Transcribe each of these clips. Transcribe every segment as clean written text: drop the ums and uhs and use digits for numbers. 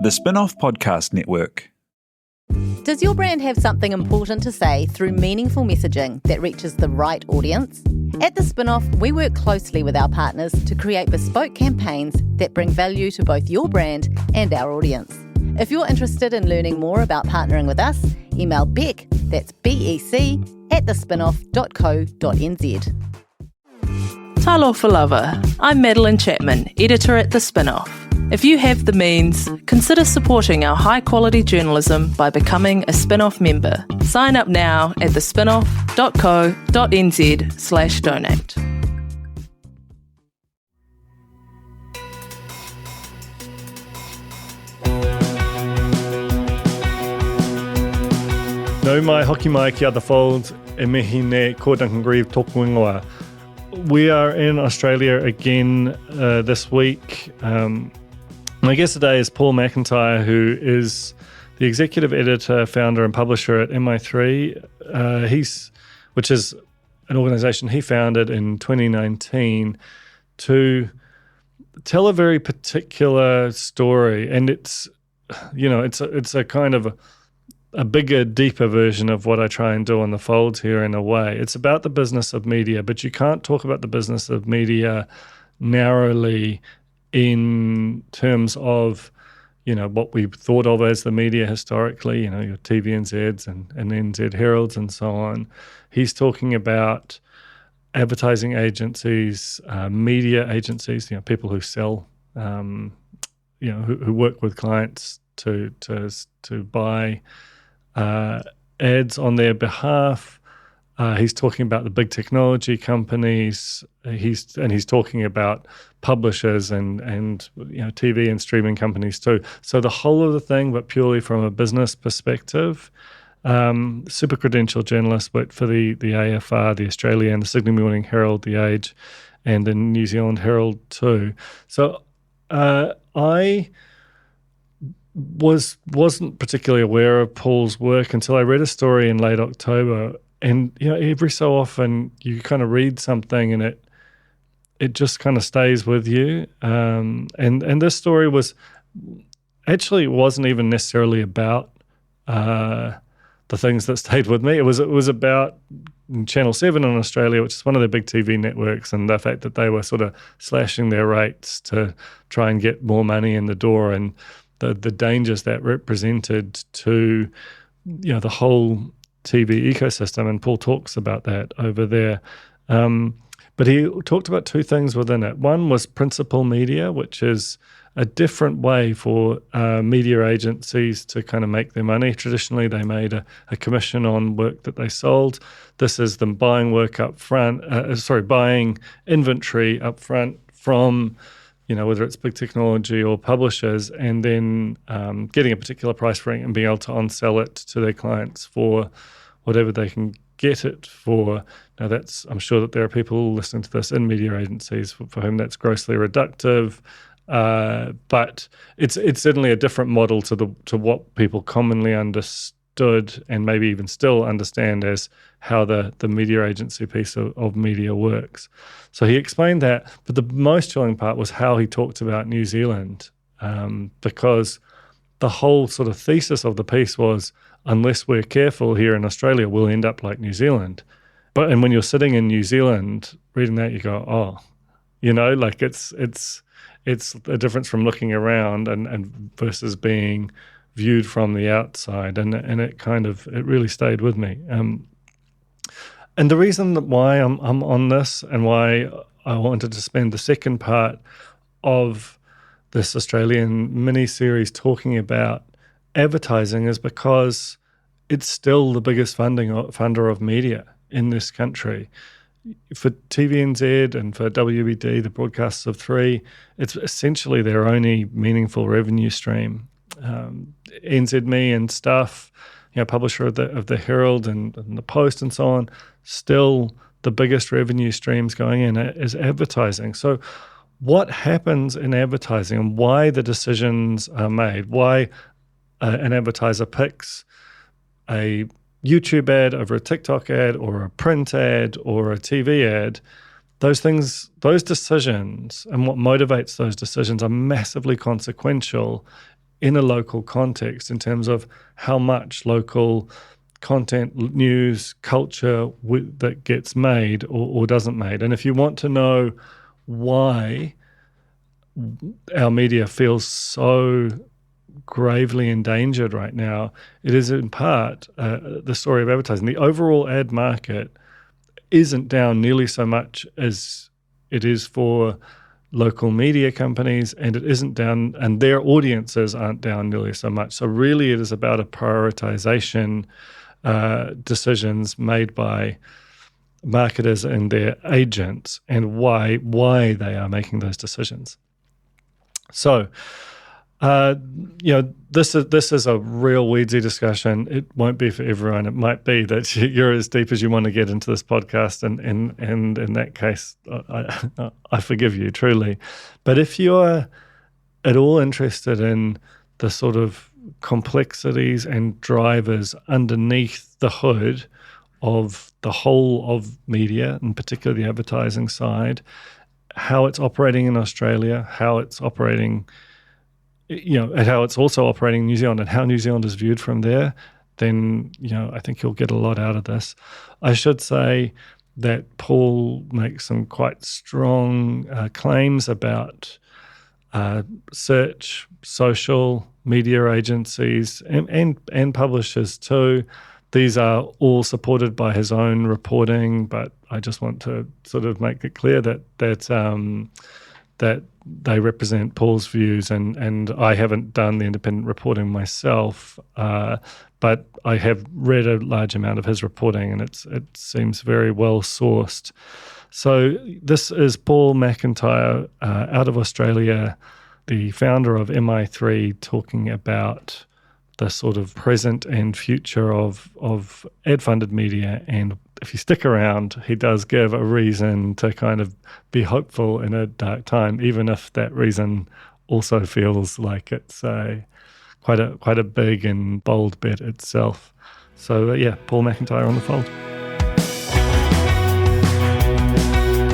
The Spin-Off Podcast Network. Does your brand have something important to say through meaningful messaging that reaches the right audience? At The Spin-Off, we work closely with our partners to create bespoke campaigns that bring value to both your brand and our audience. If you're interested in learning more about partnering with us, email Beck, that's BEC, at thespinoff.co.nz. Talofa lava. I'm Madeline Chapman, editor at The Spin-Off. If you have the means, consider supporting our high-quality journalism by becoming a Spin-Off member. Sign up now at thespinoff.co.nz/donate. Nau mai hoki mai ki other fold e mihi ne ko Duncan Grieve tōku ingoa. We are in Australia again this week. My guest today is Paul McIntyre, who is the executive editor, founder and publisher at MI3, which is an organisation he founded in 2019 to tell a very particular story. And it's a kind of a bigger, deeper version of what I try and do on the Fold here in a way. It's about the business of media, but you can't talk about the business of media narrowly in terms of, what we've thought of as the media historically, your TVNZs and NZ Heralds and so on. He's talking about advertising agencies, media agencies, people who sell, who work with clients to buy ads on their behalf. He's talking about the big technology companies. He's talking about publishers and TV and streaming companies too. So the whole of the thing, but purely from a business perspective. Super credentialed journalist, but for the AFR, the Australian, the Sydney Morning Herald, the Age, and the New Zealand Herald too. So I wasn't particularly aware of Paul's work until I read a story in late October. And every so often you kind of read something and it just kind of stays with you. And this story wasn't even necessarily about the things that stayed with me. It was about Channel 7 in Australia, which is one of the big TV networks, and the fact that they were sort of slashing their rates to try and get more money in the door, and the dangers that represented to the whole TV ecosystem. And Paul talks about that over there. But he talked about two things within it. One was principal media, which is a different way for media agencies to kind of make their money. Traditionally, they made a commission on work that they sold. This is them buying work up front, buying inventory up front from whether it's big technology or publishers, and then getting a particular price for it and being able to on-sell it to their clients for whatever they can get it for. Now, I'm sure that there are people listening to this in media agencies for whom that's grossly reductive, but it's certainly a different model to what people commonly understood and maybe even still understand as how the media agency piece of media works. So he explained that, but the most chilling part was how he talked about New Zealand, because the whole sort of thesis of the piece was, unless we're careful here in Australia, we'll end up like New Zealand. And when you're sitting in New Zealand reading that, you go, it's a difference from looking around and versus being viewed from the outside, and it really stayed with me. And the reason that why I'm on this and why I wanted to spend the second part of this Australian mini-series talking about advertising is because it's still the biggest funder of media in this country. For TVNZ and for WBD, the broadcasts of 3, it's essentially their only meaningful revenue stream. NZME and stuff, publisher of the Herald and the Post and so on, still the biggest revenue streams going in is advertising. So what happens in advertising and why the decisions are made, why an advertiser picks a YouTube ad over a TikTok ad or a print ad or a TV ad, those decisions and what motivates those decisions are massively consequential in a local context in terms of how much local content, news, culture that gets made or doesn't made. And if you want to know why our media feels so gravely endangered right now, it is in part the story of advertising. The overall ad market isn't down nearly so much as it is for local media companies, and it isn't down, and their audiences aren't down nearly so much. So really it is about a prioritization decisions made by marketers and their agents, and why they are making those decisions. So, this is a real weedsy discussion. It won't be for everyone. It might be that you're as deep as you want to get into this podcast, and in that case, I forgive you truly. But if you're at all interested in the sort of complexities and drivers underneath the hood of the whole of media, in particular the advertising side, how it's operating in Australia, how it's operating, and how it's also operating in New Zealand, and how New Zealand is viewed from there, then, I think you'll get a lot out of this. I should say that Paul makes some quite strong claims about search, social, media agencies, and publishers too. These are all supported by his own reporting, but I just want to sort of make it clear that they represent Paul's views, and I haven't done the independent reporting myself, but I have read a large amount of his reporting, and it seems very well sourced. So this is Paul McIntyre out of Australia, the founder of MI3, talking about the sort of present and future of ad-funded media. And if you stick around, he does give a reason to kind of be hopeful in a dark time, even if that reason also feels like it's quite a big and bold bet itself. So Paul McIntyre on the Fold.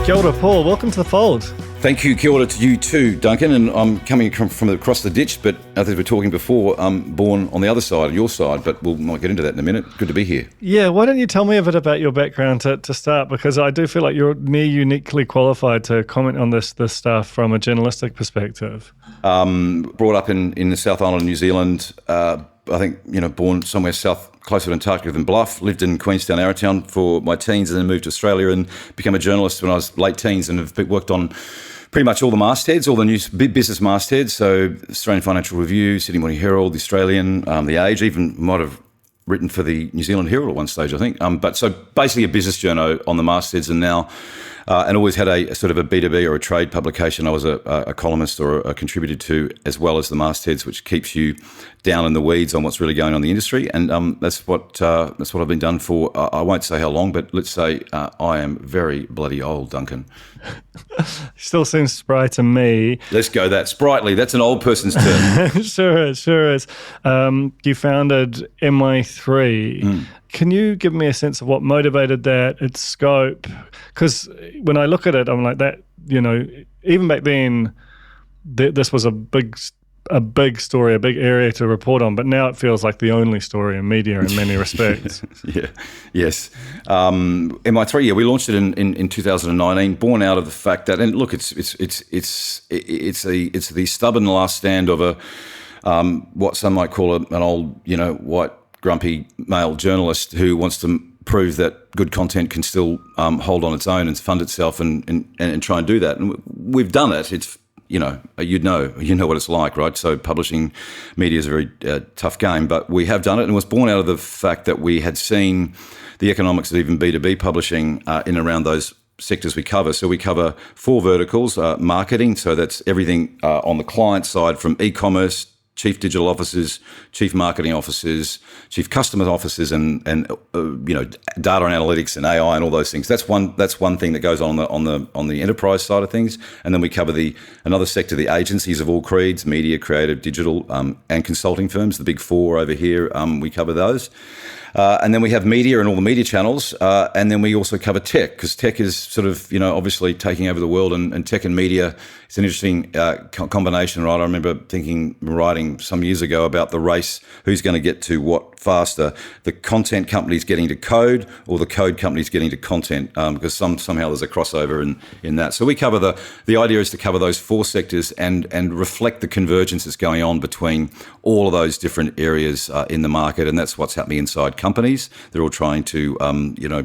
Kia ora, Paul. Welcome to the Fold. Thank you. Kia ora to you too, Duncan. And I'm coming from across the ditch, but as we were talking before, I'm born on the other side, your side, but we might get into that in a minute. Good to be here. Yeah, why don't you tell me a bit about your background to start, because I do feel like you're near uniquely qualified to comment on this stuff from a journalistic perspective. Brought up in the South Island of New Zealand, I think, born somewhere south, closer to Antarctica than Bluff, lived in Queenstown, Arrowtown for my teens, and then moved to Australia and became a journalist when I was late teens, and have worked on pretty much all the mastheads, all the news business mastheads. So Australian Financial Review, Sydney Morning Herald, The Australian, The Age, even might have written for the New Zealand Herald at one stage, I think. But so basically a business journo on the mastheads, and now, and always had a sort of a B2B or a trade publication I was a columnist or a contributor to, as well as the mastheads, which keeps you down in the weeds on what's really going on in the industry. And that's what I've been done for, I won't say how long, but let's say I am very bloody old, Duncan. Still seems spry to me. Let's go that. Sprightly, that's an old person's term. Sure is. You founded MI3. Can you give me a sense of what motivated that, its scope? Because when I look at it, I'm like that, even back then, this was a big story, a big area to report on, but now it feels like the only story in media in many respects. Yes. MI3, we launched it in 2019, born out of the fact that, and look, it's the stubborn last stand of a what some might call an old, white grumpy male journalist who wants to prove that good content can still hold on its own and fund itself and try and do that. And we've done it. It's you know what it's like, right? So publishing media is a very tough game, but we have done it, and it was born out of the fact that we had seen the economics of even B2B publishing in around those sectors we cover. So we cover 4 verticals: marketing, so that's everything on the client side, from e-commerce, chief digital officers, chief marketing officers, chief customer officers, and data and analytics and AI and all those things. That's one thing that goes on the enterprise side of things. And then we cover another sector, the agencies of all creeds: media, creative, digital, and consulting firms. The big 4 over here, we cover those. And then we have media and all the media channels. And then we also cover tech, because tech is sort of, obviously taking over the world, and tech and media. It's an interesting combination, right? I remember writing some years ago about the race, who's going to get to what faster, the content companies getting to code or the code companies getting to content, because somehow there's a crossover in that. So we cover the idea is to cover those four sectors and reflect the convergence that's going on between all of those different areas in the market, and that's what's happening inside companies. They're all trying to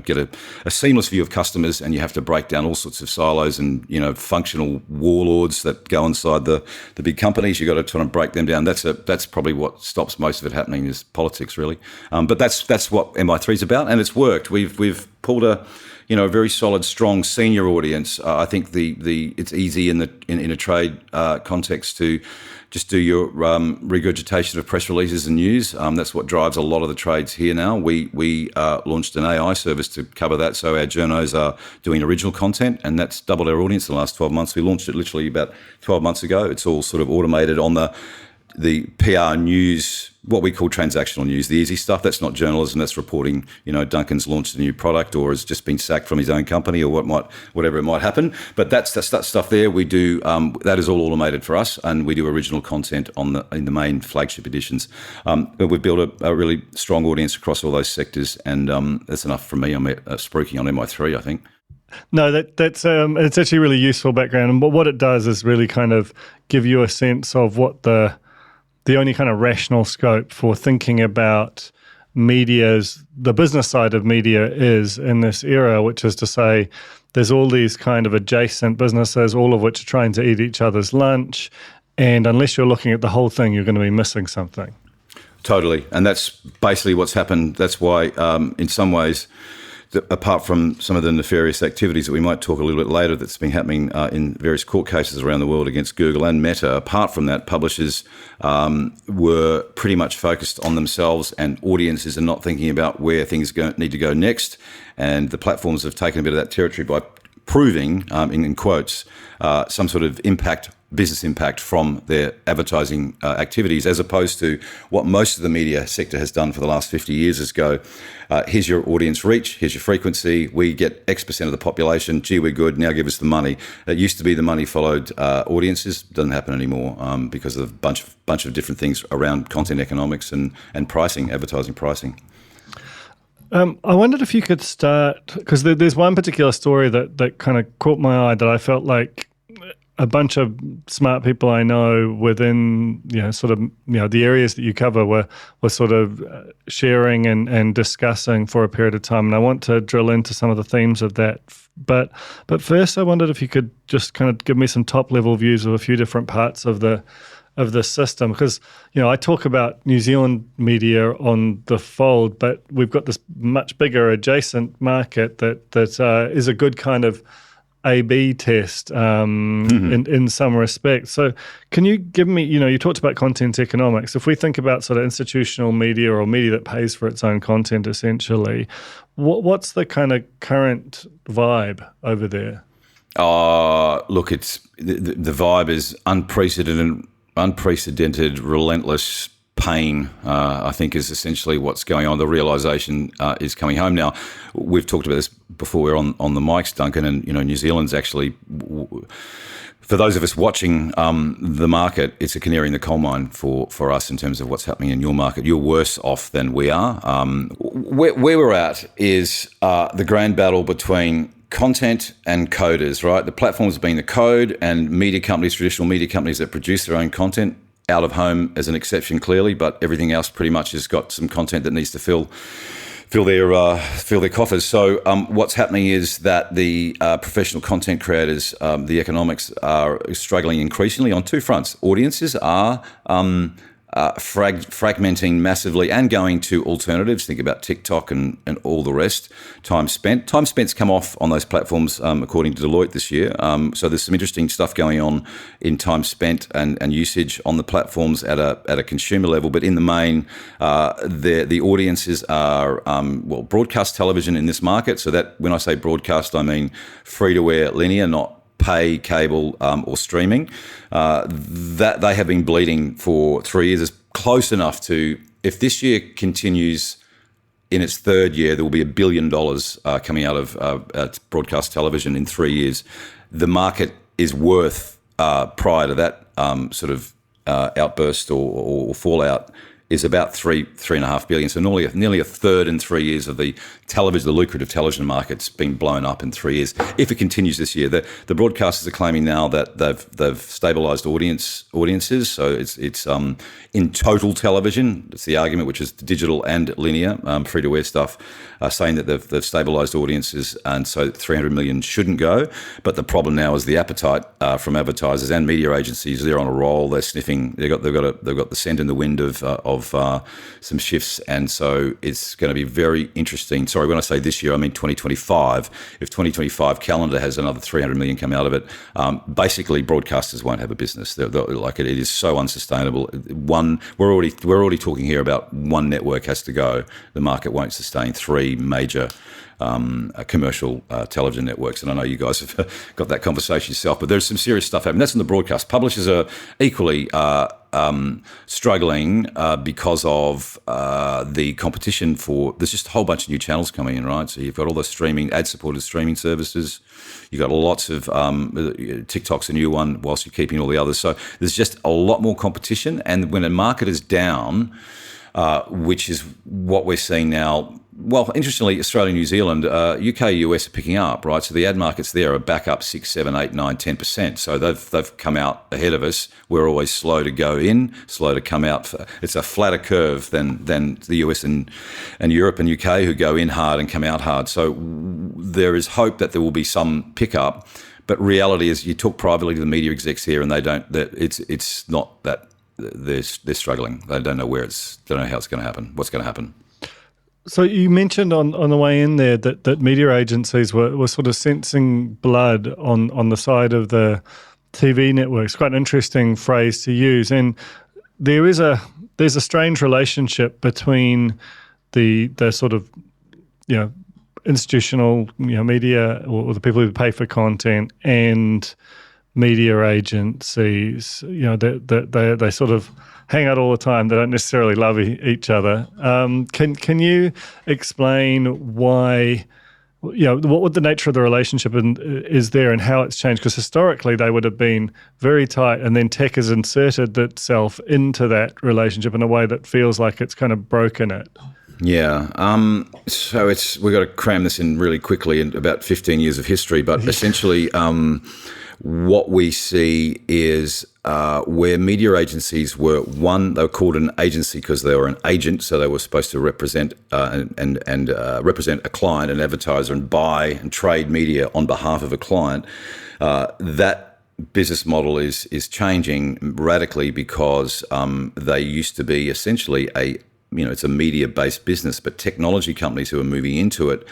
get a seamless view of customers, and you have to break down all sorts of silos and functional warlords that go inside the big companies. You've got to try and break them down. That's probably what stops most of it happening, is politics, really. But that's what MI3 is about, and it's worked. We've pulled a very solid, strong senior audience. I think it's easy in a trade context to just do your regurgitation of press releases and news. That's what drives a lot of the trades here now. We launched an AI service to cover that, so our journos are doing original content, and that's doubled our audience in the last 12 months. We launched it literally about 12 months ago. It's all sort of automated on the PR news, what we call transactional news, the easy stuff. That's not journalism. That's reporting. Duncan's launched a new product or has just been sacked from his own company, or whatever it might happen. But that's that stuff there. We do that is all automated for us, and we do original content in the main flagship editions. But we've built a really strong audience across all those sectors, and that's enough from me. I'm spruiking on MI3, I think. No, that's it's actually really useful background, and what it does is really kind of give you a sense of what the only kind of rational scope for thinking about the business side of media is in this era, which is to say there's all these kind of adjacent businesses, all of which are trying to eat each other's lunch, and unless you're looking at the whole thing, you're going to be missing something. Totally, and that's basically what's happened. That's why, in some ways, apart from some of the nefarious activities that we might talk a little bit later that's been happening in various court cases around the world against Google and Meta, apart from that, publishers were pretty much focused on themselves and audiences and not thinking about where things need to go next. And the platforms have taken a bit of that territory by proving, in quotes, some sort of business impact from their advertising activities, as opposed to what most of the media sector has done for the last 50 years is go, here's your audience reach, here's your frequency, we get X% of the population, gee, we're good, now give us the money. It used to be the money followed audiences, doesn't happen anymore because of a bunch of different things around content economics and pricing, advertising pricing. I wondered if you could start, because there's one particular story that kind of caught my eye that I felt like a bunch of smart people I know within, the areas that you cover were sort of sharing and discussing for a period of time. And I want to drill into some of the themes of that. But first, I wondered if you could just kind of give me some top level views of a few different parts of the system, because I talk about New Zealand media on the fold, but we've got this much bigger adjacent market that is a good kind of A/B test in some respects. So can you give me, you talked about content economics. If we think about sort of institutional media or media that pays for its own content, essentially, what's the kind of current vibe over there? Look, it's the vibe is unprecedented, relentless pain, I think, is essentially what's going on. The realisation is coming home now. We've talked about this before. We're on the mics, Duncan, and New Zealand's actually, for those of us watching the market, it's a canary in the coal mine for us in terms of what's happening in your market. You're worse off than we are. Where we're at is the grand battle between content and coders, right? The platforms being the code, and media companies, traditional media companies that produce their own content. Out of home as an exception, clearly, but everything else pretty much has got some content that needs to fill their coffers. So what's happening is that the professional content creators, the economics are struggling increasingly on two fronts. Audiences are fragmenting massively and going to alternatives. Think about TikTok and all the rest. Time spent's come off on those platforms, according to Deloitte this year. So there's some interesting stuff going on in time spent and usage on the platforms at a consumer level. But in the main, the audiences are broadcast television in this market. So that when I say broadcast, I mean free-to-air linear, not pay, cable, or streaming, that they have been bleeding for 3 years. Is close enough to, if this year continues in its third year, there will be $1 billion coming out of broadcast television in 3 years. The market is worth, prior to that sort of outburst or fallout, is about $3.5 billion. So nearly a third in 3 years of the lucrative television market's been blown up in 3 years. If it continues this year, the broadcasters are claiming now that they've stabilised audiences. So it's in total television. It's the argument, which is digital and linear, free to air stuff, saying that they've stabilised audiences, and so 300 million shouldn't go. But the problem now is the appetite from advertisers and media agencies. They're on a roll. They're sniffing. They've got the scent in the wind of some shifts, and so it's going to be very interesting. Sorry, when I say this year, I mean 2025. If 2025 calendar has another 300 million come out of it, basically broadcasters won't have a business. It is so unsustainable. We're already talking here about one network has to go. The market won't sustain three major commercial television networks. And I know you guys have got that conversation yourself, but there's some serious stuff happening. That's in the broadcast. Publishers are equally struggling because of the competition there's just a whole bunch of new channels coming in, right? So you've got all the ad-supported streaming services. You've got lots of TikTok's a new one, whilst you're keeping all the others. So there's just a lot more competition. And when a market is down, which is what we're seeing now. Well, interestingly, Australia and New Zealand, UK, US are picking up, right? So the ad markets there are back up 6, 7, 8, 9, 10%. So they've come out ahead of us. We're always slow to go in, slow to come out. It's a flatter curve than the US and Europe and UK, who go in hard and come out hard. So there is hope that there will be some pickup. But reality is, you talk privately to the media execs here, and they don't. It's not that they're struggling. They don't know don't know how it's going to happen. What's going to happen? So you mentioned on the way in there that media agencies were sort of sensing blood on the side of the TV networks. Quite an interesting phrase to use. And there's a strange relationship between the sort of, institutional, media, or the people who pay for content, and media agencies. They sort of hang out all the time. They don't necessarily love each other. Can you explain why, what the nature of the relationship is there and how it's changed? Because historically they would have been very tight, and then tech has inserted itself into that relationship in a way that feels like it's kind of broken it. Yeah. So we've got to cram this in really quickly in about 15 years of history, but essentially what we see is where media agencies were, they were called an agency because they were an agent, so they were supposed to represent and represent a client, an advertiser, and buy and trade media on behalf of a client. That business model is changing radically because they used to be essentially it's a media-based business, but technology companies who are moving into it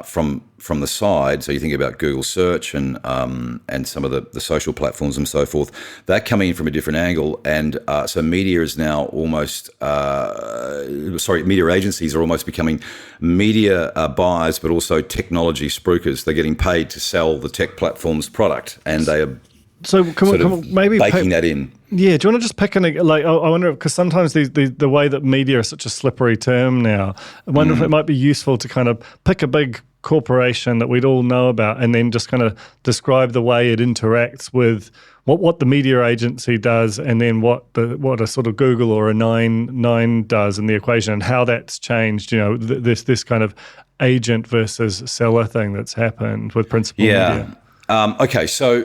from the side. So you think about Google Search and some of the social platforms and so forth. They're coming in from a different angle, and so media is now almost media agencies are almost becoming media buyers, but also technology spruikers. They're getting paid to sell the tech platform's product, and they are. So can we maybe baking that in? Yeah, do you want to just pick I wonder, because sometimes the way that media is such a slippery term now, I wonder if it might be useful to kind of pick a big corporation that we'd all know about, and then just kind of describe the way it interacts with what the media agency does, and then what a sort of Google or a Nine does in the equation, and how that's changed. This kind of agent versus seller thing that's happened with principal media. Okay, so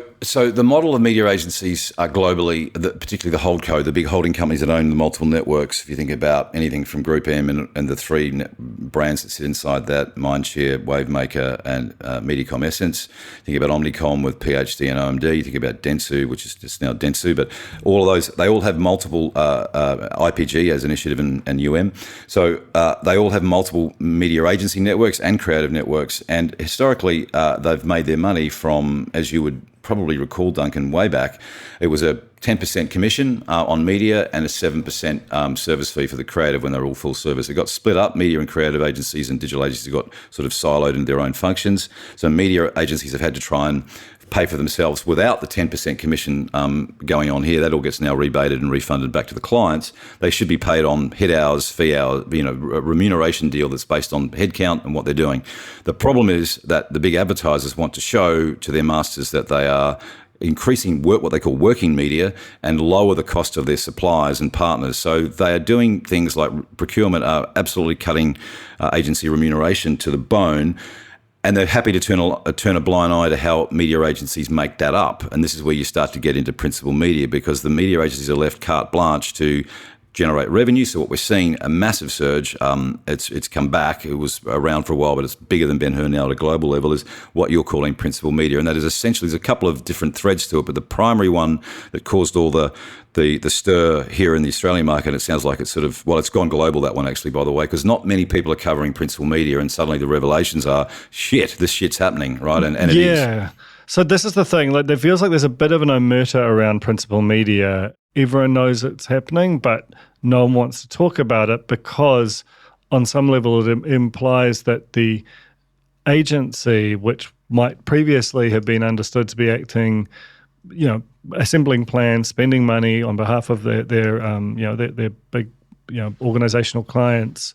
the model of media agencies are globally, particularly the holdco, the big holding companies that own the multiple networks. If you think about anything from Group M and the three brands that sit inside that, Mindshare, Wavemaker, and Mediacom Essence. Think about Omnicom with PhD and OMD. You think about Dentsu, which is just now Dentsu. But all of those, they all have multiple IPG as initiative and UM. So they all have multiple media agency networks and creative networks. And historically, they've made their money from, as you would probably recall, Duncan, way back, it was a 10% commission on media and a 7% service fee for the creative when they're all full service. It got split up. Media and creative agencies and digital agencies got sort of siloed into their own functions. So media agencies have had to try and pay for themselves without the 10% commission going on here. That all gets now rebated and refunded back to the clients. They should be paid on head hours, fee hours, a remuneration deal that's based on headcount and what they're doing. The problem is that the big advertisers want to show to their masters that they are increasing what they call working media and lower the cost of their suppliers and partners. So they are doing things like procurement are absolutely cutting agency remuneration to the bone. And they're happy to turn a blind eye to how media agencies make that up. And this is where you start to get into principal media, because the media agencies are left carte blanche to generate revenue. So what we're seeing, a massive surge, it's come back. It was around for a while, but it's bigger than Ben-Hur now at a global level, is what you're calling principal media. And that is essentially, there's a couple of different threads to it, but the primary one that caused all the stir here in the Australian market, it sounds like it's sort of, well, it's gone global, that one actually, by the way, because not many people are covering principal media, and suddenly the revelations are, this shit's happening, right? And it is. Yeah. So this is the thing, like, there feels like there's a bit of an omerta around principal media. Everyone knows it's happening, but no one wants to talk about it because on some level it implies that the agency, which might previously have been understood to be acting, assembling plans, spending money on behalf of their big, organizational clients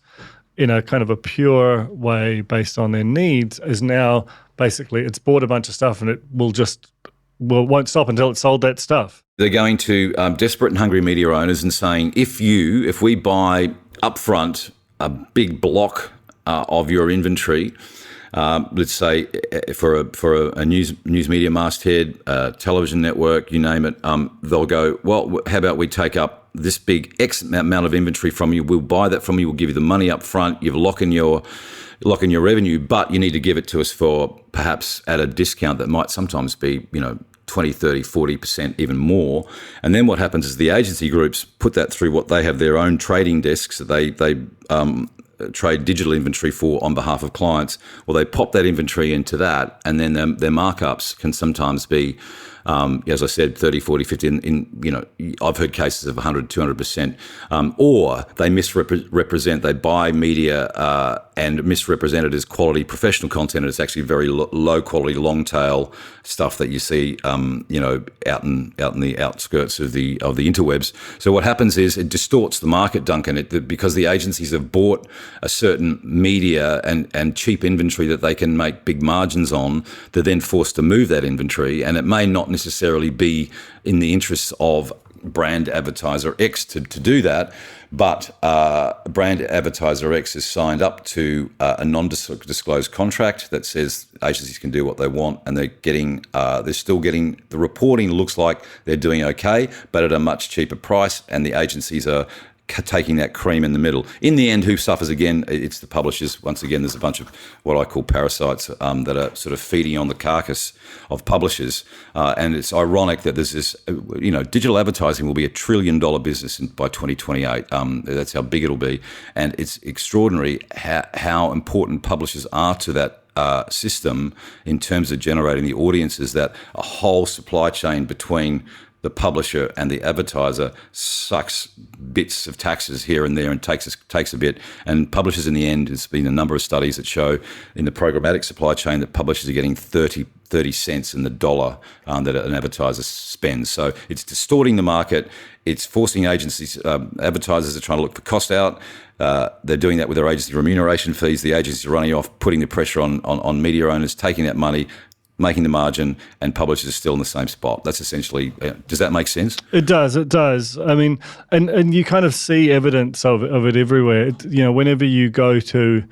in a kind of a pure way based on their needs, is now basically, it's bought a bunch of stuff and it won't stop until it's sold that stuff. They're going to desperate and hungry media owners and saying, if we buy upfront a big block of your inventory, let's say for a news media masthead, television network, you name it, they'll go, well, how about we take up this big X amount of inventory from you? We'll buy that from you. We'll give you the money up front. You've lock in your revenue, but you need to give it to us for perhaps at a discount that might sometimes be, 20, 30, 40%, even more. And then what happens is the agency groups put that through what they have their own trading desks that they trade digital inventory for on behalf of clients. Well, they pop that inventory into that, and then their markups can sometimes be, as I said, 30, 40, 50, I've heard cases of 100, 200%, or they misrepresent, they buy media and misrepresent it as quality professional content, and it's actually very low quality, long tail stuff that you see, out in the outskirts of the interwebs. So what happens is it distorts the market, Duncan, because the agencies have bought a certain media and cheap inventory that they can make big margins on. They're then forced to move that inventory, and it may not necessarily be in the interests of brand advertiser X to do that, but brand advertiser X is signed up to a non-disclosed contract that says agencies can do what they want, and they're still getting, the reporting looks like they're doing okay, but at a much cheaper price, and the agencies are taking that cream in the middle. In the end, who suffers again? It's the publishers. Once again, there's a bunch of what I call parasites that are sort of feeding on the carcass of publishers. And it's ironic that there's this, digital advertising will be $1 trillion business by 2028. That's how big it'll be. And it's extraordinary how important publishers are to that system in terms of generating the audiences, that a whole supply chain between the publisher and the advertiser sucks bits of taxes here and there and takes a bit. And publishers in the end, there's been a number of studies that show in the programmatic supply chain that publishers are getting 30 cents in the dollar that an advertiser spends. So it's distorting the market. It's forcing agencies, advertisers are trying to look for cost out. They're doing that with their agency remuneration fees. The agencies are running off, putting the pressure on media owners, taking that money, making the margin, and publishers are still in the same spot. That's essentially, does that make sense? It does. I mean, and you kind of see evidence of it everywhere. Whenever you go to,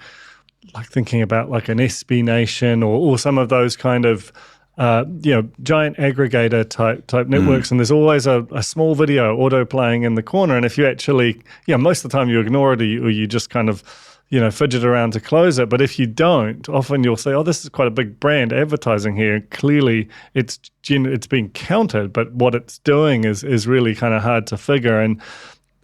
like, thinking about like an SB Nation or some of those kind of, giant aggregator type networks, and there's always a small video auto playing in the corner. And if you actually, most of the time you ignore it, or you just kind of, fidget around to close it. But if you don't, often you'll say, oh, this is quite a big brand advertising here. Clearly it's being counted, but what it's doing is really kind of hard to figure. And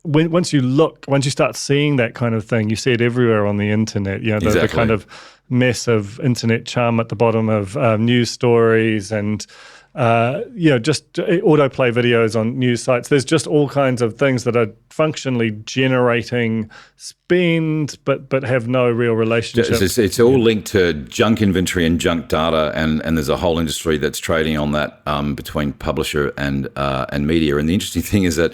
once you start seeing that kind of thing, you see it everywhere on the internet, Exactly. The kind of mess of internet charm at the bottom of news stories and just autoplay videos on news sites. There's just all kinds of things that are functionally generating spend, but have no real relationship. It's all linked to junk inventory and junk data, and there's a whole industry that's trading on that between publisher and media. And the interesting thing is that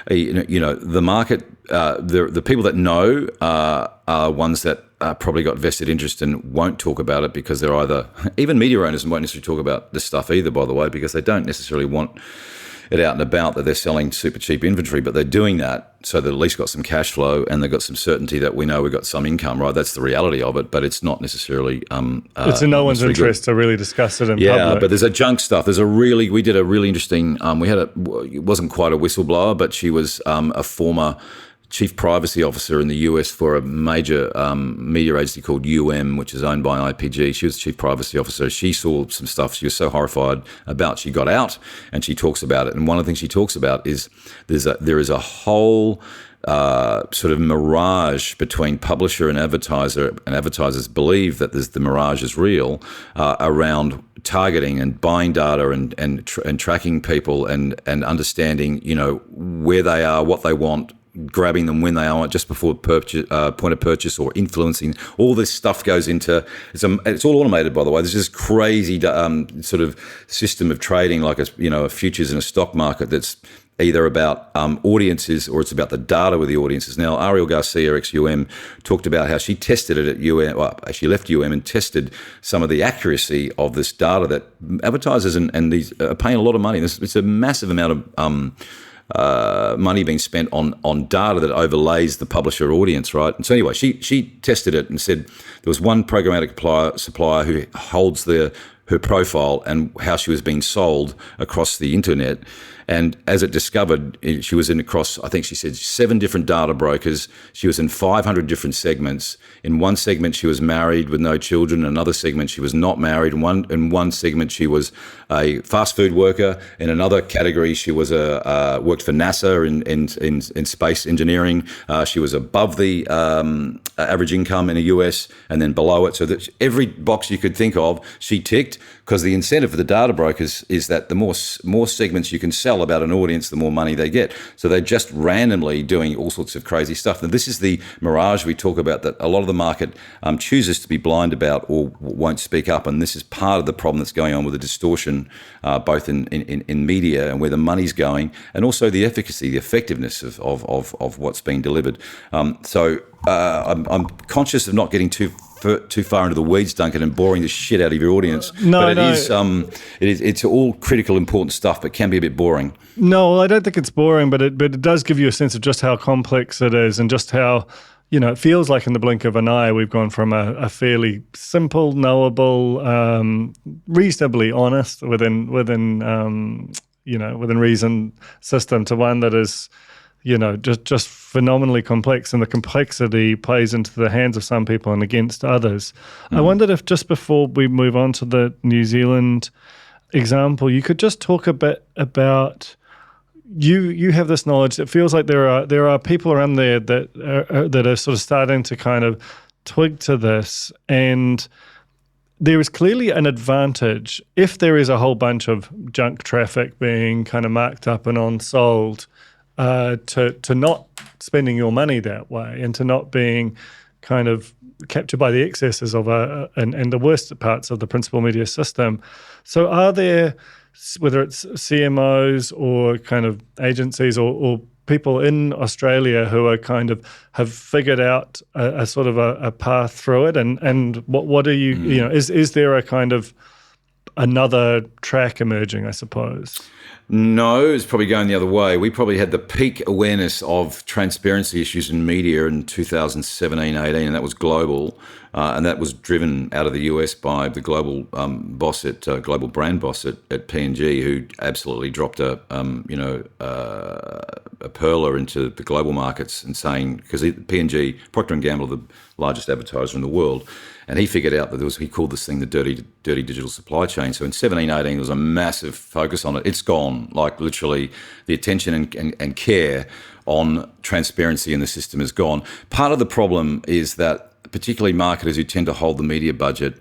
the market, the people that know are ones that probably got vested interest and won't talk about it because they're either, even media owners won't necessarily talk about this stuff either, by the way, because they don't necessarily want it out and about that they're selling super cheap inventory, but they're doing that so they've at least got some cash flow and they've got some certainty that we know we've got some income, right? That's the reality of it, but it's not necessarily... it's in no one's interest to really discuss it in public. Yeah, but there's a junk stuff. We did a really interesting... it wasn't quite a whistleblower, but she was a former chief privacy officer in the US for a major media agency called which is owned by IPG. She was chief privacy officer. She saw some stuff she was so horrified about. She got out and she talks about it. And one of the things she talks about is there is a whole sort of mirage between publisher and advertiser, and advertisers believe that the mirage is real around targeting and buying data and tracking people and understanding, where they are, what they want, grabbing them when they are just before point of purchase, or influencing. All this stuff goes into it's all automated, by the way. There's this crazy sort of system of trading, like a futures in a stock market that's either about audiences or it's about the data with the audiences. Now, Ariel Garcia, ex-UM, talked about how she tested it at UM. Well, she left UM and tested some of the accuracy of this data that advertisers and these are paying a lot of money. It's a massive amount of money being spent on data that overlays the publisher audience, right? And so anyway, she tested it and said there was one programmatic supplier who holds her profile and how she was being sold across the internet. And as it discovered, she was in across, I think she said, 7 different data brokers. She was in 500 different segments. In one segment, she was married with no children. In another segment, she was not married. In one segment, she was a fast food worker. In another category, she was worked for NASA in space engineering. She was above the average income in the US and then below it. So that every box you could think of, she ticked, because the incentive for the data brokers is that the more segments you can sell about an audience, the more money they get. So they're just randomly doing all sorts of crazy stuff. And this is the mirage we talk about that a lot of the market chooses to be blind about or won't speak up. And this is part of the problem that's going on with the distortion, both in media and where the money's going, and also the efficacy, the effectiveness of what's being delivered. So I'm conscious of not getting too far into the weeds, Duncan, and boring the shit out of your audience. It's all critical, important stuff, but can be a bit boring. No, I don't think it's boring, but it does give you a sense of just how complex it is, and just how, it feels like in the blink of an eye we've gone from a fairly simple, knowable, reasonably honest within reason system to one that is, just phenomenally complex, and the complexity plays into the hands of some people and against others. I wondered if, just before we move on to the New Zealand example, you could just talk a bit about, you have this knowledge. It feels like there are people around there that are sort of starting to kind of twig to this, and there is clearly an advantage if there is a whole bunch of junk traffic being kind of marked up and on-sold, to not spending your money that way, and to not being kind of captured by the excesses of and the worst parts of the principal media system. So are there, whether it's CMOs or kind of agencies or people in Australia who are kind of have figured out a sort of a path through it, and what are you, is there a kind of another track emerging, I suppose? No, it's probably going the other way. We probably had the peak awareness of transparency issues in media in 2017, 18, and that was global. And that was driven out of the US by the global global brand boss at P&G, who absolutely dropped a perler into the global markets and saying, because P&G, Procter & Gamble, the largest advertiser in the world, and he figured out that he called this thing the dirty digital supply chain. So in 17, 18, there was a massive focus on it. It's gone, like literally the attention and care on transparency in the system is gone. Part of the problem is that particularly marketers who tend to hold the media budget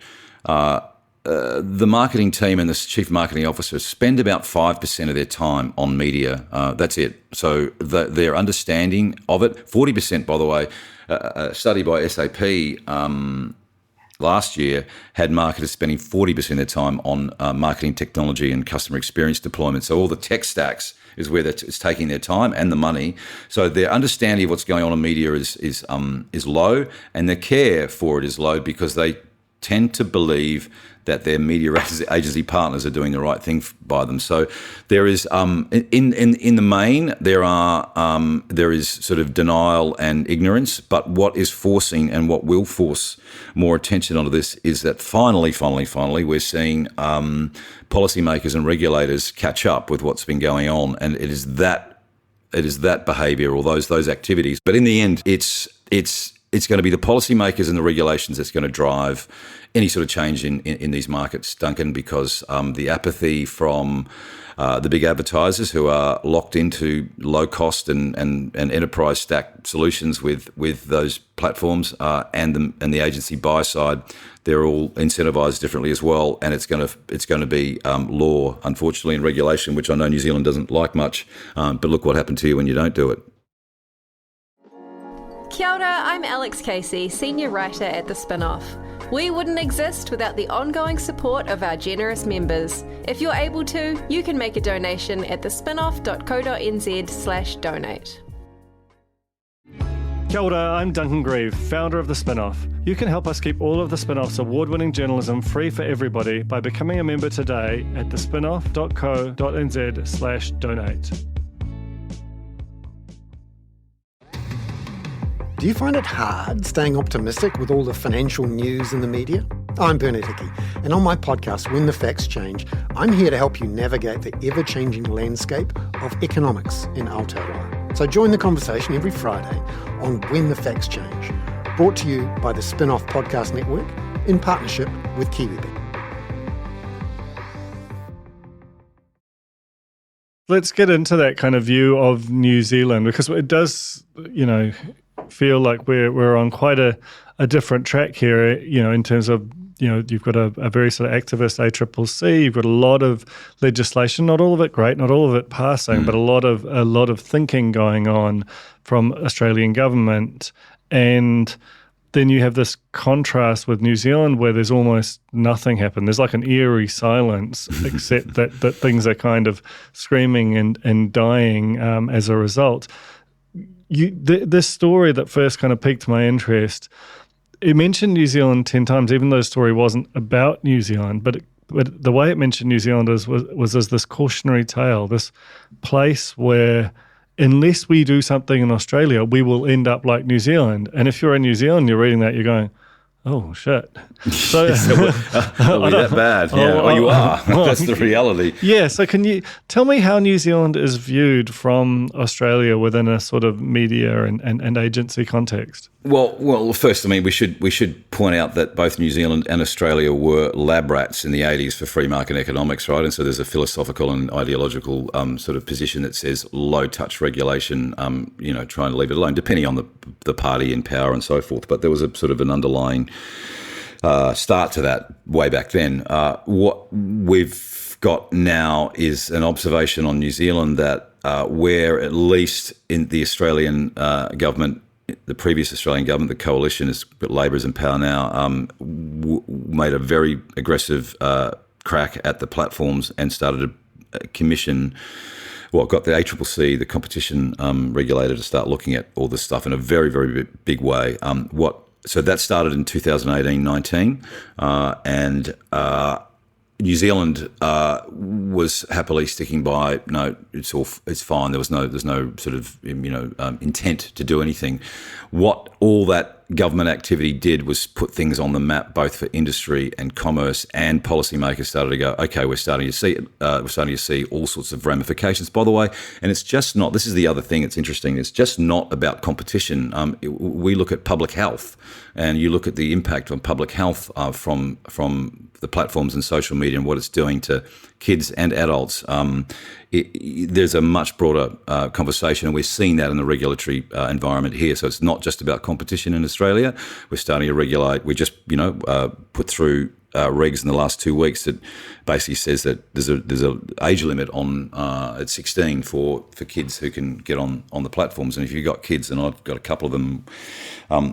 the marketing team and the chief marketing officer spend about 5% of their time on media. That's it. So their understanding of it, 40%, by the way, a study by SAP last year had marketers spending 40% of their time on marketing technology and customer experience deployment. So all the tech stacks is where it's taking their time and the money. So their understanding of what's going on in media is low, and their care for it is low because they tend to believe that their media agency partners are doing the right thing by them. So there is, in the main, there is sort of denial and ignorance. But what is forcing and what will force more attention onto this is that finally, we're seeing policymakers and regulators catch up with what's been going on, and it is that behaviour or those activities. But in the end, it's going to be the policymakers and the regulations that's going to drive any sort of change in these markets, Duncan, because the apathy from the big advertisers who are locked into low cost and enterprise stack solutions with those platforms and the agency buy side, they're all incentivized differently as well, and it's going to be law, unfortunately, and regulation, which I know New Zealand doesn't like much. But look what happened to you when you don't do it. Kia ora, I'm Alex Casey, Senior Writer at The Spinoff. We wouldn't exist without the ongoing support of our generous members. If you're able to, you can make a donation at thespinoff.co.nz/donate. Kia ora, I'm Duncan Grieve, founder of The Spinoff. You can help us keep all of The Spinoff's award-winning journalism free for everybody by becoming a member today at thespinoff.co.nz/donate. Do you find it hard staying optimistic with all the financial news in the media? I'm Bernard Hickey, and on my podcast, When the Facts Change, I'm here to help you navigate the ever-changing landscape of economics in Aotearoa. So join the conversation every Friday on When the Facts Change, brought to you by the Spinoff Podcast Network in partnership with KiwiBet. Let's get into that kind of view of New Zealand, because it does, feel like we're on quite a different track here, in terms of, you've got a very sort of activist ACCC, you've got a lot of legislation, not all of it great, not all of it passing, but a lot of thinking going on from Australian government. And then you have this contrast with New Zealand where there's almost nothing happened. There's like an eerie silence, except that things are kind of screaming and dying as a result. This story that first kind of piqued my interest, it mentioned New Zealand 10 times, even though the story wasn't about New Zealand, but the way it mentioned New Zealand was as this cautionary tale, this place where unless we do something in Australia, we will end up like New Zealand. And if you're in New Zealand, you're reading that, you're going, oh, shit. So, are we that bad? Yeah, you are. That's the reality. Yeah, so can you tell me how New Zealand is viewed from Australia within a sort of media and agency context? Well, first, we should point out that both New Zealand and Australia were lab rats in the 80s for free market economics, right? And so there's a philosophical and ideological sort of position that says low touch regulation, trying to leave it alone, depending on the party in power and so forth. But there was a sort of an underlying start to that way back then. What we've got now is an observation on New Zealand that where at least in the Australian government, the previous Australian government, the coalition, is Labor is in power now, made a very aggressive crack at the platforms and started a commission. Well, got the ACCC, the competition regulator, to start looking at all this stuff in a very, very big way. So that started in 2018-19, and New Zealand was happily sticking by, no, it's fine. There's no sort of intent to do anything. What all that government activity did was put things on the map, both for industry and commerce, and policymakers started to go, okay, we're starting to see all sorts of ramifications. By the way, and it's just not. This is the other thing. It's interesting. It's just not about competition. We look at public health, and you look at the impact on public health from the platforms and social media and what it's doing to kids and adults. There's a much broader conversation, and we're seeing that in the regulatory environment here. So it's not just about competition in Australia. We're starting to regulate. We just, put through regs in the last 2 weeks that basically says that there's a age limit on at 16 for kids who can get on the platforms. And if you've got kids, and I've got a couple of them,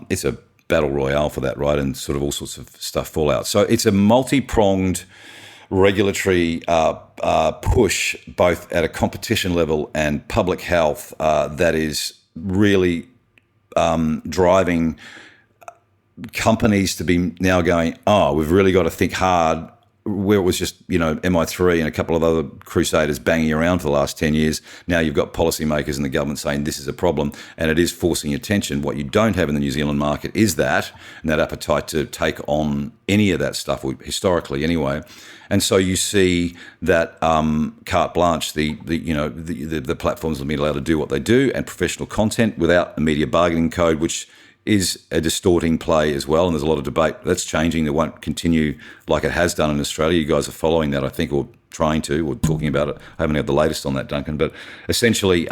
it's a battle royale for that, right? And sort of all sorts of stuff fall out. So it's a multi-pronged regulatory push, both at a competition level and public health, that is really driving companies to be now going, we've really got to think hard. Where it was just, MI3 and a couple of other crusaders banging around for the last 10 years, now you've got policymakers and the government saying this is a problem, and it is forcing attention. What you don't have in the New Zealand market is that appetite to take on any of that stuff, historically anyway. And so you see that carte blanche, the platforms will be allowed to do what they do, and professional content without a media bargaining code, which is a distorting play as well. And there's a lot of debate. That's changing. It won't continue like it has done in Australia. You guys are following that, I think, or trying to, or talking about it. I haven't had the latest on that, Duncan. But essentially,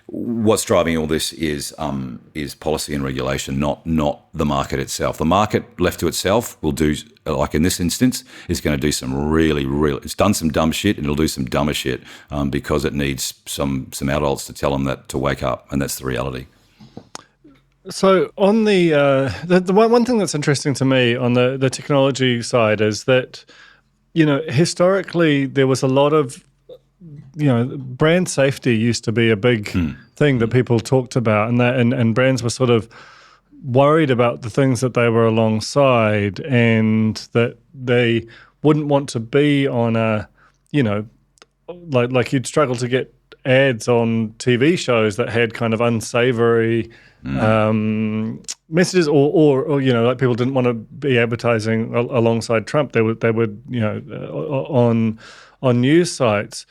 what's driving all this is policy and regulation, not the market itself. The market left to itself will do, like in this instance, is going to do some really, it's done some dumb shit, and it'll do some dumber shit because it needs some adults to tell them that to wake up, and that's the reality. So on the one thing that's interesting to me on the technology side is that, historically there was a lot of, brand safety used to be a big thing that people talked about, and brands were sort of worried about the things that they were alongside, and that they wouldn't want to be on a, like you'd struggle to get ads on TV shows that had kind of unsavory messages, or like people didn't want to be advertising alongside Trump. They would on news sites,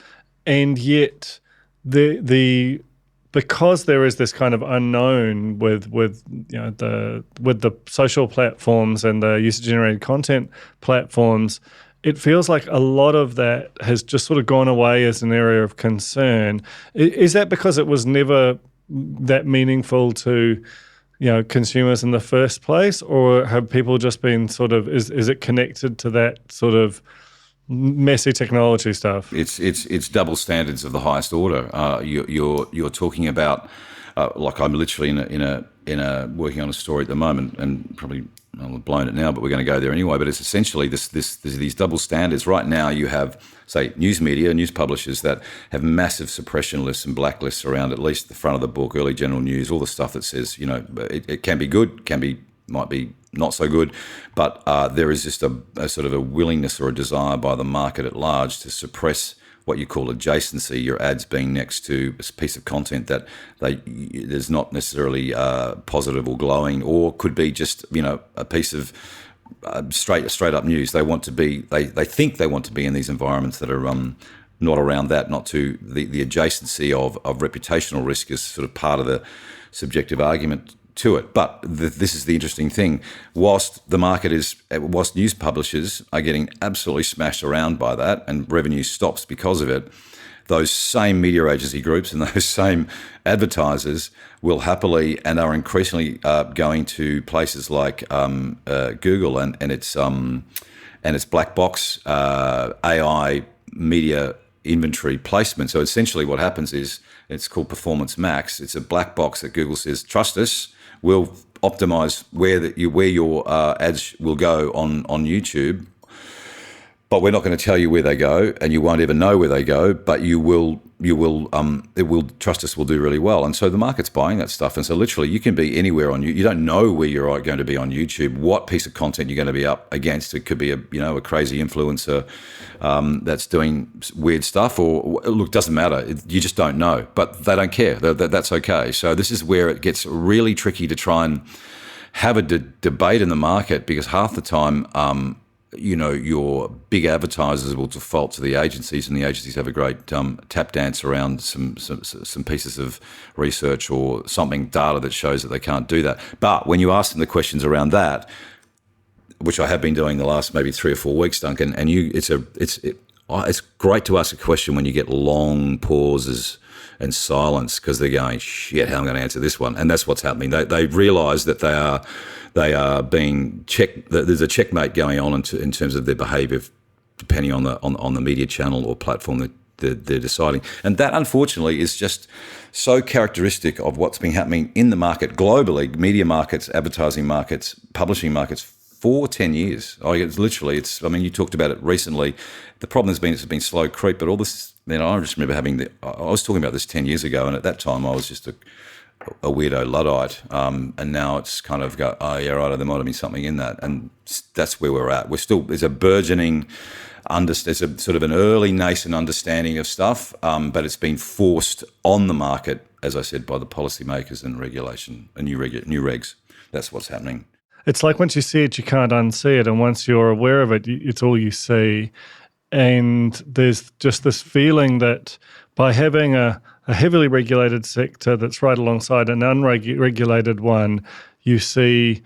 and yet the because there is this kind of unknown with the social platforms and the user generated content platforms. It feels like a lot of that has just sort of gone away as an area of concern. Is that because it was never that meaningful to, consumers in the first place, or have people just been sort of, is it connected to that sort of messy technology stuff? It's double standards of the highest order. You're talking about, like I'm literally in a working on a story at the moment, and probably I've blown it now, but we're going to go there anyway. But it's essentially these double standards. Right now you have, say, news media, news publishers that have massive suppression lists and blacklists around at least the front of the book, early general news, all the stuff that says, it can be good, might be not so good, but there is just a sort of a willingness or a desire by the market at large to suppress what you call adjacency, your ads being next to a piece of content that there's not necessarily positive or glowing, or could be just a piece of straight up news. They want to be, they think they want to be in these environments that are not around that, not to the adjacency of reputational risk is sort of part of the subjective argument to it. But this is the interesting thing. Whilst news publishers are getting absolutely smashed around by that and revenue stops because of it, those same media agency groups and those same advertisers will happily and are increasingly going to places like Google and its black box AI media inventory placement. So essentially what happens is it's called Performance Max. It's a black box that Google says, trust us, we'll optimize where your ads will go on YouTube, but we're not going to tell you where they go, and you won't ever know where they go, but it will trust us, will do really well. And so the market's buying that stuff. And so literally you can be anywhere on you don't know where you're going to be on YouTube, what piece of content you're going to be up against. It could be a crazy influencer that's doing weird stuff, or look, doesn't matter. You just don't know, but they don't care. That's okay. So this is where it gets really tricky to try and have a debate in the market, because half the time, your big advertisers will default to the agencies, and the agencies have a great tap dance around some pieces of research or data that shows that they can't do that. But when you ask them the questions around that, which I have been doing the last maybe 3 or 4 weeks, Duncan, and it's great to ask a question when you get long pauses and silence because they're going, shit, how am I going to answer this one? And that's what's happening. They realise that they are being checked. There's a checkmate going on in terms of their behaviour, depending on the media channel or platform that they're deciding. And that, unfortunately, is just so characteristic of what's been happening in the market globally, media markets, advertising markets, publishing markets, for 10 years. I mean, you talked about it recently. The problem has been it's been slow creep, but all this, I just remember I was talking about this 10 years ago, and at that time I was just a weirdo Luddite, and now it's kind of go, oh yeah, right, there might have been something in that, and that's where we're at. There's a burgeoning, there's a sort of an early nascent understanding of stuff, but it's been forced on the market, as I said, by the policymakers and regulation and new regs. That's what's happening. It's like once you see it, you can't unsee it. And once you're aware of it, it's all you see. And there's just this feeling that by having a heavily regulated sector that's right alongside an unregulated one, you see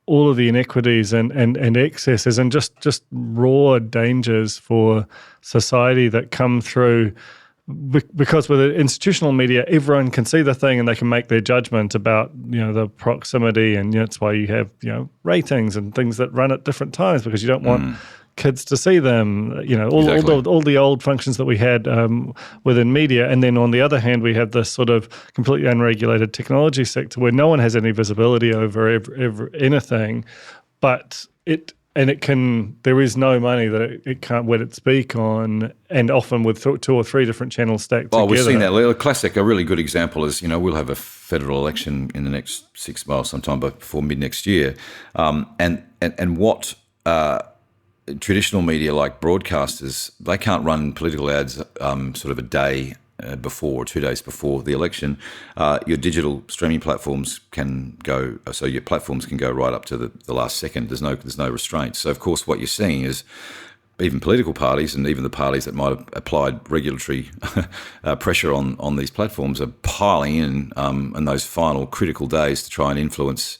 all of the inequities and excesses and just raw dangers for society that come through. Because with institutional media, everyone can see the thing and they can make their judgment about, the proximity, and that's why you have, ratings and things that run at different times because you don't want kids to see them, all the old functions that we had within media. And then on the other hand, we have this sort of completely unregulated technology sector where no one has any visibility over anything, but there is no money that it can't wet its beak on, and often with 2 or 3 different channels stacked together. Oh, we've seen that. A really good example is, we'll have a federal election in the next 6 months, sometime before mid next year, and what traditional media like broadcasters, they can't run political ads sort of a day before or 2 days before the election. Your digital streaming platforms can go, so your platforms can go right up to the last second. There's no restraints. So of course what you're seeing is even political parties and even the parties that might have applied regulatory pressure on these platforms are piling in those final critical days to try and influence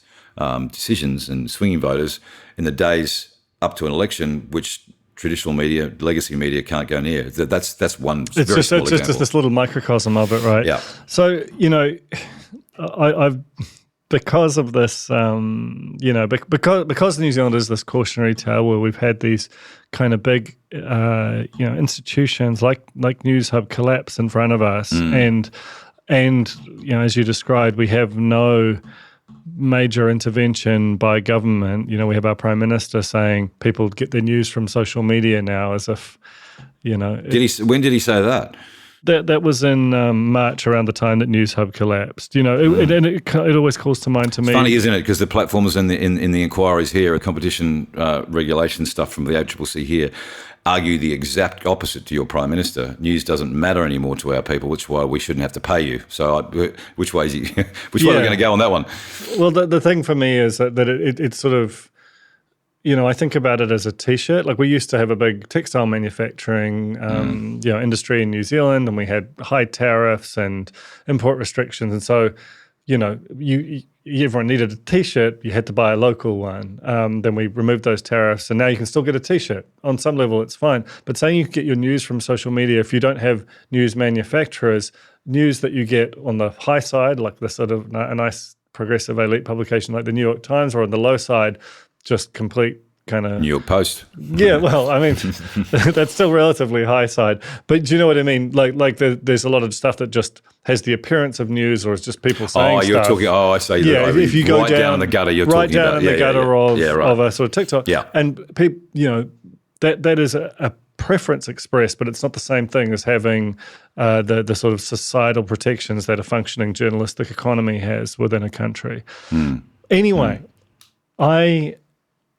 decisions and swinging voters in the days up to an election, which traditional media, legacy media can't go near. That's one very small example. It's just this little microcosm of it, right? Yeah. So, I've because of this, because New Zealand is this cautionary tale where we've had these kind of big, institutions like Newshub collapse in front of us, and as you described, we have no major intervention by government. We have our Prime Minister saying people get their news from social media now, as if, When did he say that? That was in March, around the time that Newshub collapsed. It always calls to mind to me. It's funny, isn't it? Because the platforms in the inquiries here, competition regulation stuff from the ACCC here, argue the exact opposite to your Prime Minister. News doesn't matter anymore to our people, which is why we shouldn't have to pay you. So which way are we going to go on that one? Well, the thing for me is that it's sort of, I think about it as a T-shirt. Like we used to have a big textile manufacturing, industry in New Zealand, and we had high tariffs and import restrictions. And so, everyone needed a T-shirt. You had to buy a local one. Then we removed those tariffs, and now you can still get a T-shirt. On some level, it's fine. But saying you get your news from social media, if you don't have news manufacturers, news that you get on the high side, like the sort of a nice progressive elite publication like the New York Times, or on the low side, just complete kind of... New York Post. Yeah, well, I mean, that's still relatively high side. But do you know what I mean? Like there's a lot of stuff that just has the appearance of news, or it's just people saying stuff. I say that. Yeah, if you go down in the gutter, you're right talking about... Right down in the gutter of a sort of TikTok. Yeah. And people, that is a preference expressed, but it's not the same thing as having the sort of societal protections that a functioning journalistic economy has within a country. Anyway, I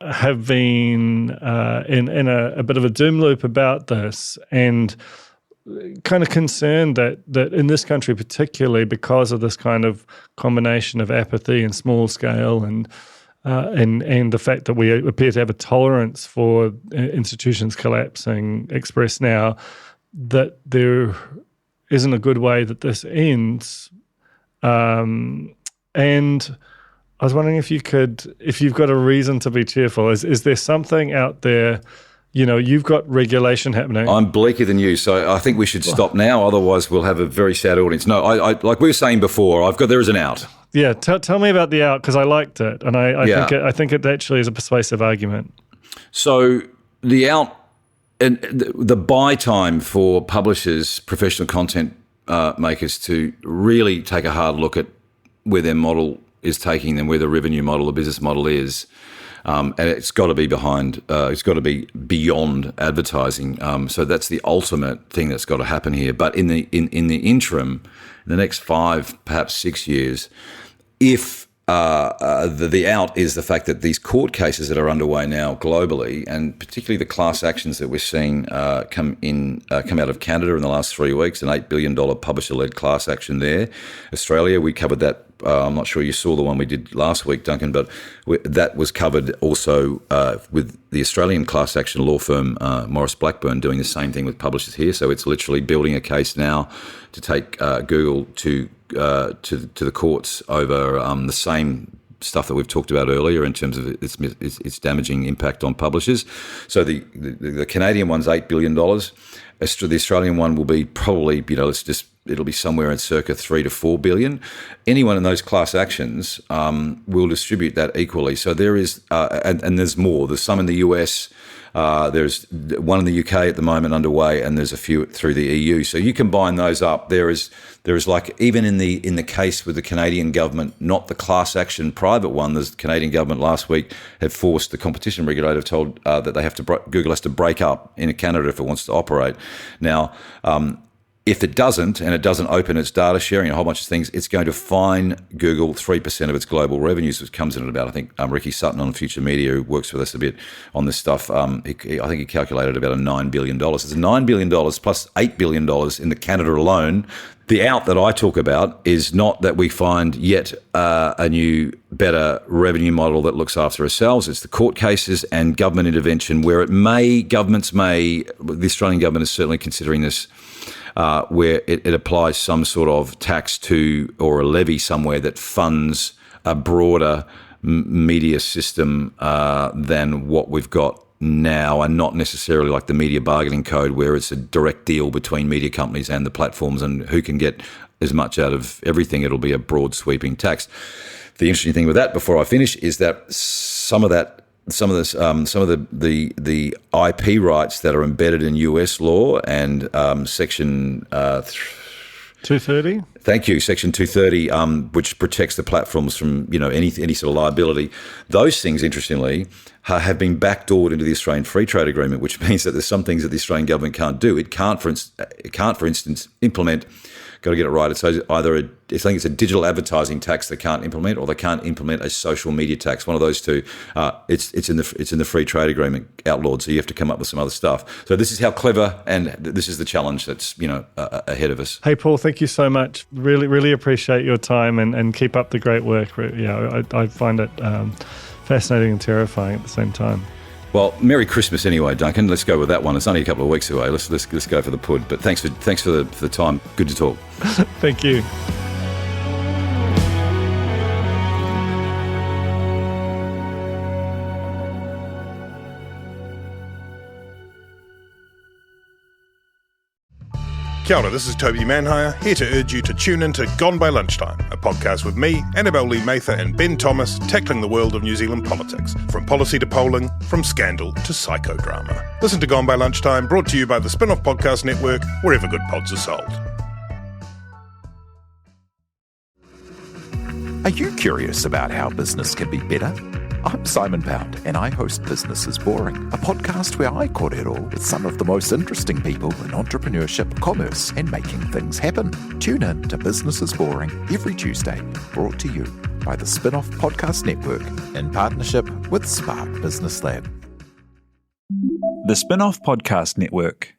have been in a bit of a doom loop about this, and kind of concerned that in this country particularly, because of this kind of combination of apathy and small scale and the fact that we appear to have a tolerance for institutions collapsing expressed now, that there isn't a good way that this ends. And I was wondering if you've got a reason to be cheerful. Is there something out there you've got regulation happening. I'm bleaker than you, so I think we should stop now. Otherwise, we'll have a very sad audience. No, I like we were saying before, there is an out. Yeah, tell me about the out, because I liked it, and I think it actually is a persuasive argument. So the out and the buy time for publishers, professional content makers to really take a hard look at where their model is taking them, where the revenue model, the business model is. And it's got to be it's got to be beyond advertising. So that's the ultimate thing that's got to happen here. But in the interim, in the next 5, perhaps 6 years, if the out is the fact that these court cases that are underway now globally, and particularly the class actions that we're seeing come out of Canada in the last 3 weeks, an $8 billion publisher-led class action there. Australia, we covered that. I'm not sure you saw the one we did last week, Duncan, but that was covered also with the Australian class action law firm Morris Blackburn doing the same thing with publishers here. So it's literally building a case now to take Google to the courts over the same stuff that we've talked about earlier in terms of its damaging impact on publishers. So the Canadian one's $8 billion. The Australian one will be probably, it'll be somewhere in circa 3 to 4 billion. Anyone in those class actions will distribute that equally. So there is, and there's more. There's some in the US. There's one in the UK at the moment underway, and there's a few through the EU. So you combine those up. There is like, even in the case with the Canadian government, not the class action private one. The Canadian government last week had forced the competition regulator, told that Google has to break up in Canada if it wants to operate. Now, if it doesn't, and it doesn't open its data sharing, a whole bunch of things, it's going to fine Google 3% of its global revenues, which comes in at about, I think, Ricky Sutton on Future Media, who works with us a bit on this stuff, I think he calculated about $9 billion. It's $9 billion plus $8 billion in the Canada alone. The out that I talk about is not that we find yet a new, better revenue model that looks after ourselves. It's the court cases and government intervention where the Australian government is certainly considering this, where it applies some sort of tax to or a levy somewhere that funds a broader media system than what we've got now, and not necessarily like the media bargaining code where it's a direct deal between media companies and the platforms and who can get as much out of everything. It'll be a broad sweeping tax. The interesting thing with that, before I finish, is that some of the IP rights that are embedded in US law and Section 230. Thank you, Section 230, which protects the platforms from any sort of liability. Those things, interestingly, have been backdoored into the Australian Free Trade Agreement, which means that there's some things that the Australian government can't do. It can't, for instance, implement. Got to get it right. It's either I think it's a digital advertising tax they can't implement, or they can't implement a social media tax. One of those two. It's in the Free Trade Agreement outlawed. So you have to come up with some other stuff. So this is how clever, and this is the challenge that's ahead of us. Hey Paul, thank you so much. Really, really appreciate your time and keep up the great work. I find it fascinating and terrifying at the same time. Well, Merry Christmas anyway, Duncan. Let's go with that one. It's only a couple of weeks away. Let's go for the pud. But thanks for the time. Good to talk. Thank you. Kia ora, this is Toby Manhire, here to urge you to tune in to Gone by Lunchtime, a podcast with me, Annabelle Lee Mather and Ben Thomas, tackling the world of New Zealand politics, from policy to polling, from scandal to psychodrama. Listen to Gone by Lunchtime, brought to you by the Spin-Off Podcast Network, wherever good pods are sold. Are you curious about how business can be better? I'm Simon Pound, and I host Business is Boring, a podcast where I kōrero with some of the most interesting people in entrepreneurship, commerce, and making things happen. Tune in to Business is Boring every Tuesday, brought to you by the Spin-Off Podcast Network in partnership with Spark Business Lab. The Spin-Off Podcast Network.